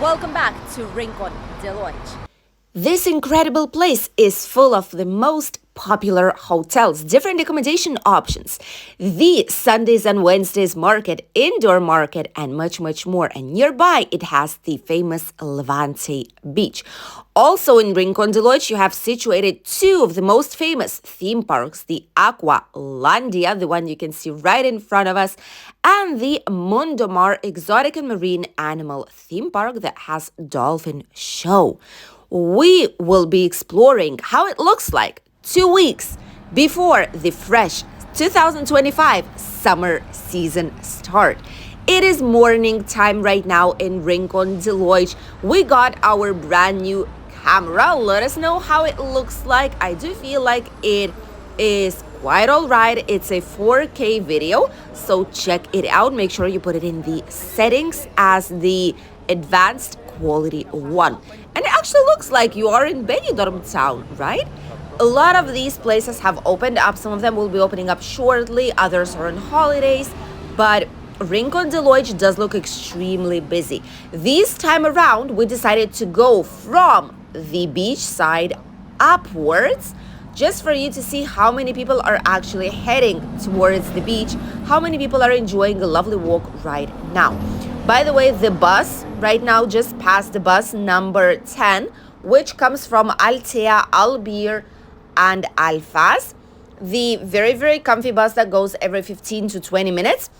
Welcome back to Rincon de Loix. This incredible place is full of the most popular hotels, different accommodation options, the Sundays and Wednesdays market, indoor market, and much, much more. And nearby, it has the famous Levante Beach. Also in Rincon de Loix, you have situated two of the most famous theme parks, the Aqualandia, the one you can see right in front of us, and the Mondomar Exotic and Marine Animal Theme Park that has dolphin show. We will be exploring how it looks like 2 weeks before the fresh 2025 summer season start. It is morning time right now in Rincon de Loix. We got our brand new camera. Let us know how it looks like. I do feel like it is quite all right. It's a 4K video, so check it out. Make sure you put it in the settings as the advanced quality one. And it actually looks like you are in Benidorm town, right? A lot of these places have opened up. Some of them will be opening up shortly. Others are on holidays. But Rincon de Loix does look extremely busy. This time around, we decided to go from the beach side upwards just for you to see how many people are actually heading towards the beach, how many people are enjoying a lovely walk right now. By the way, the bus right now just passed the bus number 10, which comes from Altea, Albir, and Alfaz. The very, very comfy bus that goes every 15 to 20 minutes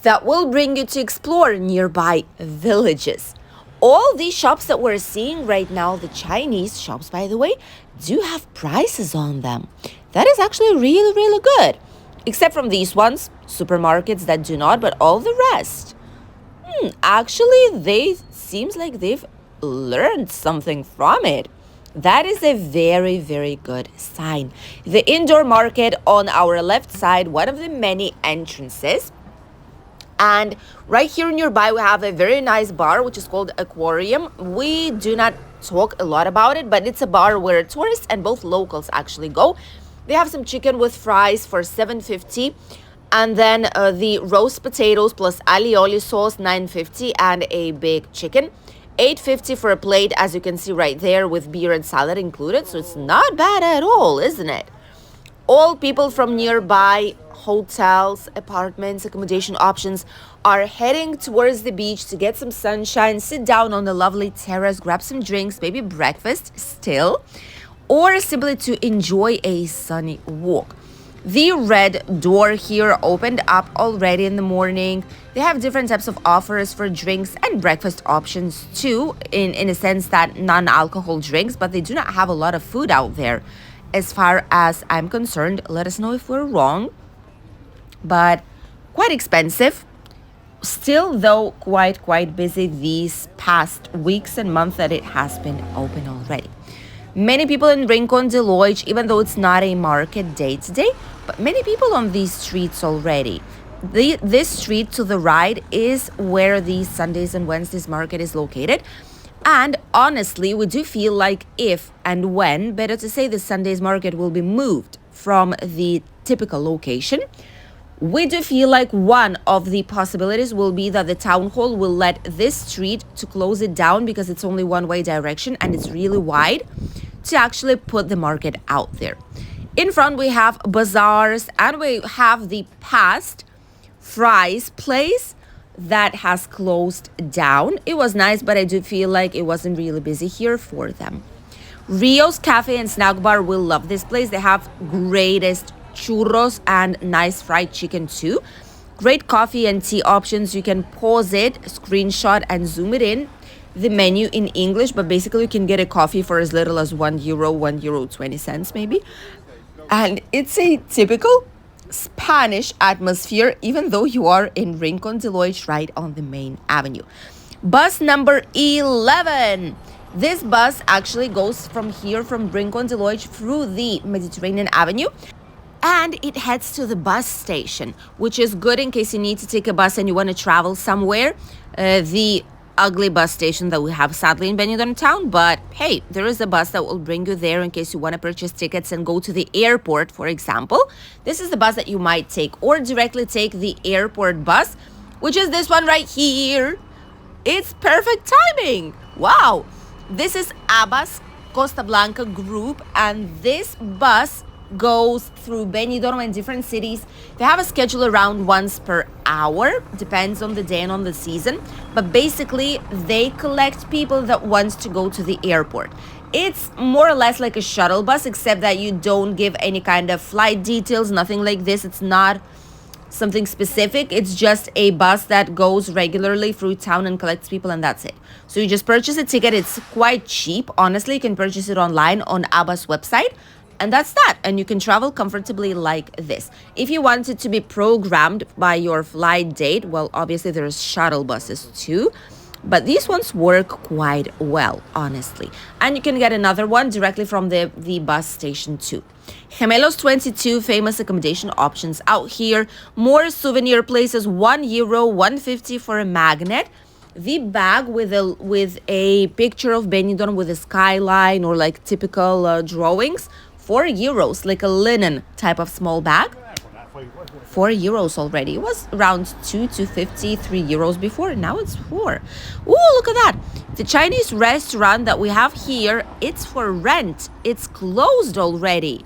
that will bring you to explore nearby villages. All these shops that we're seeing right now, the Chinese shops, by the way, do have prices on them. That is actually really, really good. Except from these ones, supermarkets that do not, but all the rest. Actually, they seems like they've learned something from it. That is a very, very good sign. The indoor market on our left side, one of the many entrances. And right here nearby, we have a very nice bar, which is called Aquarium. We do not talk a lot about it, but it's a bar where tourists and both locals actually go. They have some chicken with fries for $7.50. And then the roast potatoes plus alioli sauce, $9.50, and a big chicken. $8.50 for a plate, as you can see right there, with beer and salad included. So it's not bad at all, isn't it? All people from nearby hotels, apartments, accommodation options are heading towards the beach to get some sunshine, sit down on the lovely terrace, grab some drinks, maybe breakfast still, or simply to enjoy a sunny walk. The red door here opened up already in the morning. They have different types of offers for drinks and breakfast options too, in a sense that non-alcohol drinks, but they do not have a lot of food out there. As far as I'm concerned, let us know if we're wrong, but quite expensive. Still, though, quite busy these past weeks and months that it has been open already. Many people in Rincon de Loix, even though it's not a market day to day, but many people on these streets already. This street to the right is where the Sundays and Wednesdays market is located. And honestly, we do feel like if and when, better to say, the Sundays market will be moved from the typical location, we do feel like one of the possibilities will be that the town hall will let this street to close it down because it's only one-way direction and it's really wide to actually put the market out there. In front, we have bazaars and we have the past fries place that has closed down. It was nice, but I do feel like it wasn't really busy here for them. Rio's Cafe and Snack Bar will love this place. They have greatest churros and nice fried chicken too. Great coffee and tea options. You can pause it, screenshot, and zoom it in. The menu in English, but basically you can get a coffee for as little as €1, €1.20 maybe. And it's a typical Spanish atmosphere, even though you are in Rincon de Loix right on the main avenue. Bus number 11. This bus actually goes from here, from Rincon de Loix, through the Mediterranean Avenue. And it heads to the bus station, which is good in case you need to take a bus and you want to travel somewhere. The ugly bus station that we have sadly in Benidorm town, but hey, there is a bus that will bring you there in case you want to purchase tickets and go to the airport, for example. This is the bus that you might take, or directly take the airport bus, which is this one right here. It's perfect timing. Wow. This is Abbas Costa Blanca group, and this bus goes through Benidorm and different cities. They have a schedule around once per hour, depends on the day and on the season. But basically, they collect people that wants to go to the airport. It's more or less like a shuttle bus, except that you don't give any kind of flight details, nothing like this. It's not something specific. It's just a bus that goes regularly through town and collects people, and that's it. So you just purchase a ticket. It's quite cheap. Honestly, you can purchase it online on Abbas website, and that's that. And you can travel comfortably like this. If you want it to be programmed by your flight date, well, obviously there's shuttle buses too, but these ones work quite well, honestly. And you can get another one directly from the bus station too. Gemelos 22, famous accommodation options out here. More souvenir places, €1, 150 for a magnet. The bag with a picture of Benidorm with a skyline or like typical drawings, €4, like a linen type of small bag. €4 already. It was around 2 to 3 euros before. Now it's 4. Oh, look at that. The Chinese restaurant that we have here, it's for rent. It's closed already.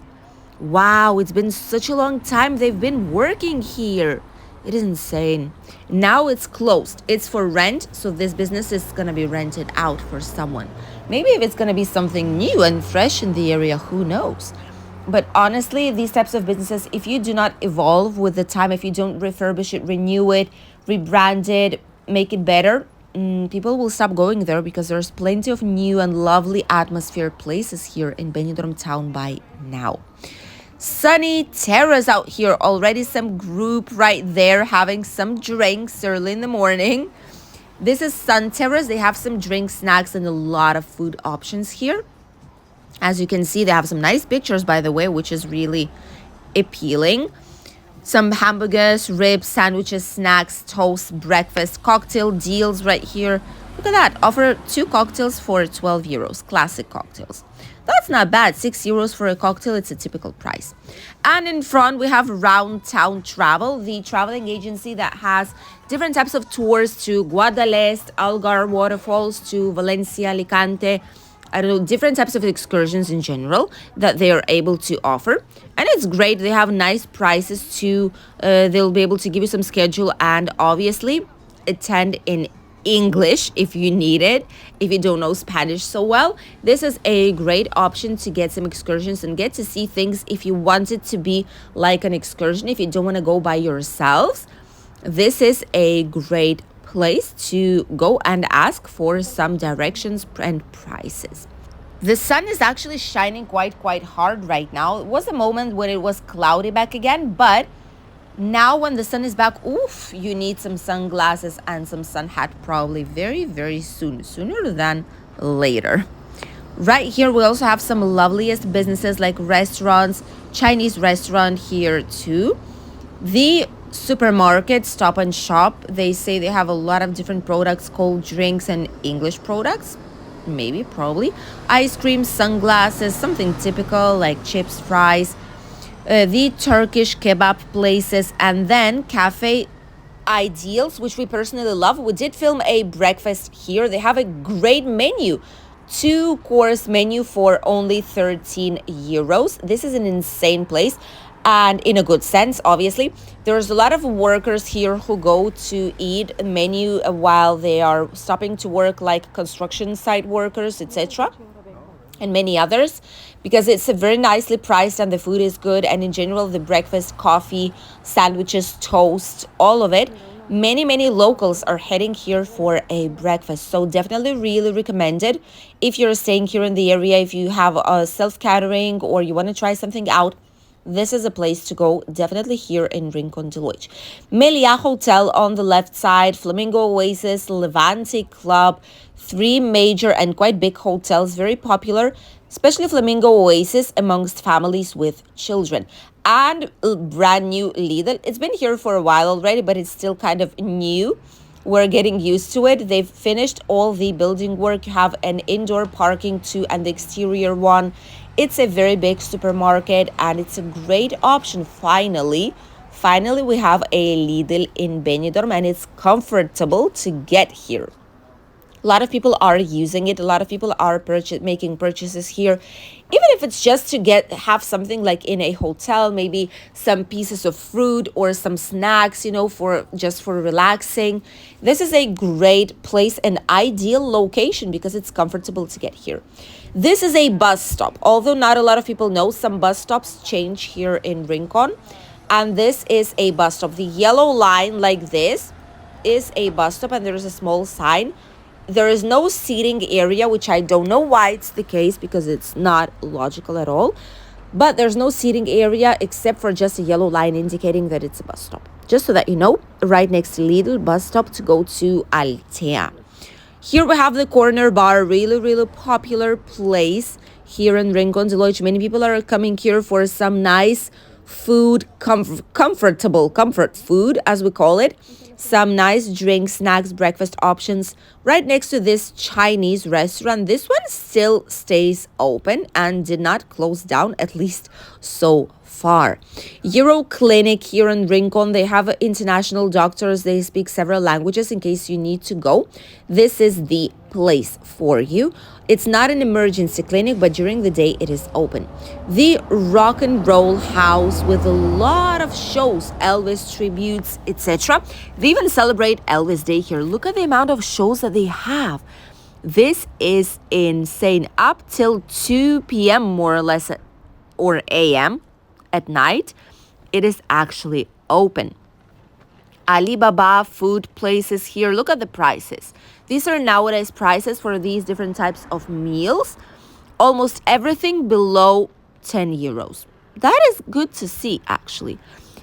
Wow, it's been such a long time they've been working here. It is insane. Now it's closed. It's for rent, so this business is going to be rented out for someone. Maybe if it's going to be something new and fresh in the area, who knows? But honestly, these types of businesses, if you do not evolve with the time, if you don't refurbish it, renew it, rebrand it, make it better, people will stop going there, because there's plenty of new and lovely atmosphere places here in Benidorm town by now. Sunny Terrace out here, already some group right there having some drinks early in the morning. This is Sun Terrace. They have some drinks, snacks, and a lot of food options here. As you can see, they have some nice pictures, by the way, which is really appealing. Some hamburgers, ribs, sandwiches, snacks, toast, breakfast, cocktail deals right here. Look at that. Offer 2 cocktails for €12. Classic cocktails. That's not bad. €6 for a cocktail. It's a typical price. And in front, we have Round Town Travel, the traveling agency that has different types of tours to Guadalest, Algar waterfalls, to Valencia, Alicante. I don't know, different types of excursions in general that they are able to offer. And it's great. They have nice prices too. They'll be able to give you some schedule and obviously attend in English if you need it. If you don't know Spanish so well, this is a great option to get some excursions and get to see things if you want it to be like an excursion. If you don't want to go by yourselves, this is a great place to go and ask for some directions and prices. The sun is actually shining quite hard right now. It was a moment when it was cloudy back again, but now when the sun is back, oof, you need some sunglasses and some sun hat probably very soon, sooner than later. Right here, we also have some loveliest businesses like restaurants, Chinese restaurant here too. The supermarket, Stop and Shop, they say they have a lot of different products, cold drinks and English products. Maybe, probably. Ice cream, sunglasses, something typical like chips, fries. The Turkish kebab places, and then Cafe Ideals, which we personally love. We did film a breakfast here. They have a great menu. 2-course menu for only €13. This is an insane place. And in a good sense, obviously. There's a lot of workers here who go to eat a menu while they are stopping to work, like construction site workers, etc. and many others, because it's a very nicely priced and the food is good. And in general, the breakfast, coffee, sandwiches, toast, all of it. Many locals are heading here for a breakfast. So definitely really recommended if you're staying here in the area, if you have a self-catering or you want to try something out. This is a place to go, definitely here in Rincon de Loix. Melia Hotel on the left side, Flamingo Oasis, Levante Club, 3 major and quite big hotels, very popular, especially Flamingo Oasis amongst families with children. And brand new Lidl. It's been here for a while already, but it's still kind of new. We're getting used to it. They've finished all the building work. You have an indoor parking too and the exterior one. It's a very big supermarket and it's a great option. Finally, we have a Lidl in Benidorm and it's comfortable to get here. A lot of people are using it. A lot of people are making purchases here, even if it's just to have something like in a hotel, maybe some pieces of fruit or some snacks, for relaxing. This is a great place, an ideal location because it's comfortable to get here. This is a bus stop. Although not a lot of people know, some bus stops change here in Rincon. And this is a bus stop. The yellow line like this is a bus stop, and there is a small sign. There is no seating area, which I don't know why it's the case because it's not logical at all. But there's no seating area except for just a yellow line indicating that it's a bus stop. Just so that you know, right next to Lidl bus stop to go to Altea. Here we have the corner bar, really popular place here in Rincon de Loix. Many people are coming here for some nice food, comfort food, as we call it. Some nice drinks, snacks, breakfast options right next to this Chinese restaurant. This one still stays open and did not close down, at least so far. Euro Clinic here in Rincon. They have international doctors. They speak several languages in case you need to go. This is the place for you. It's not an emergency clinic, but during the day it is open. The Rock and Roll House with a lot of shows, Elvis tributes, etc. They even celebrate Elvis Day here. Look at the amount of shows that they have. This is insane. Up till 2 p.m. more or less, or a.m. at night, it is actually open. Alibaba food places here. Look at the prices. These are nowadays prices for these different types of meals. Almost everything below 10 euros. That is good to see, actually.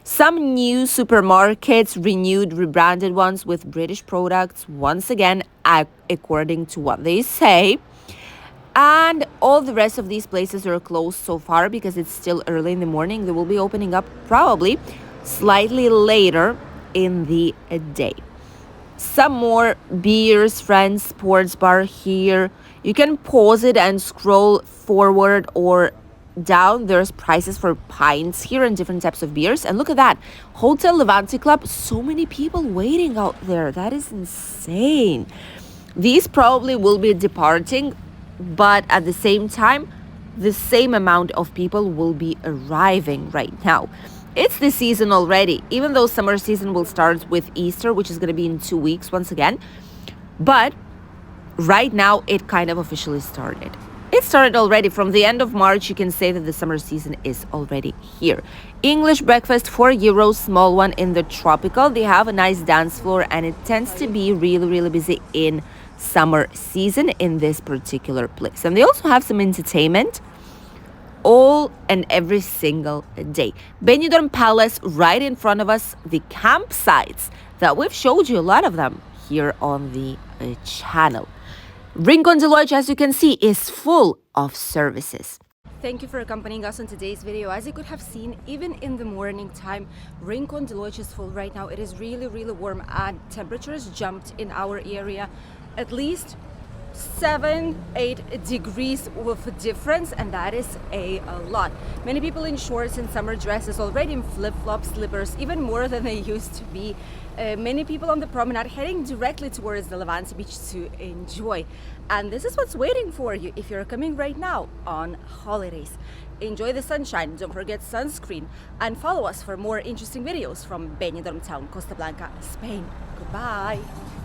Some new supermarkets, renewed, rebranded ones with British products, once again, according to what they say. And all the rest of these places are closed so far because it's still early in the morning. They will be opening up probably slightly later in the day. Some more beers, friends, sports bar here. You can pause it and scroll forward or down. There's prices for pints here and different types of beers. And look at that. Hotel Levante Club. So many people waiting out there. That is insane. These probably will be departing, but at the same time, the same amount of people will be arriving right now. It's the season already, even though summer season will start with Easter, which is going to be in 2 weeks once again. But right now, it kind of officially started. It started already. From the end of March, you can say that the summer season is already here. English breakfast, 4 euros, small one in the tropical. They have a nice dance floor, and it tends to be really busy in summer season in this particular place. And they also have some entertainment all and every single day. Benidorm Palace right in front of us, the campsites that we've showed you a lot of them here on the channel. Rincon de Loix, as you can see, is full of services. Thank you for accompanying us on today's video. As you could have seen, even in the morning time, Rincon de Loix is full right now. It is really warm, and temperatures jumped in our area at least 7-8 degrees with difference, and that is a lot. Many people in shorts and summer dresses, already in flip-flops, slippers, even more than they used to be. Many people on the promenade heading directly towards the Levante beach to enjoy. And this is what's waiting for you if you're coming right now on holidays. Enjoy the sunshine, don't forget sunscreen, and follow us for more interesting videos from Benidorm town, Costa Blanca, Spain. Goodbye.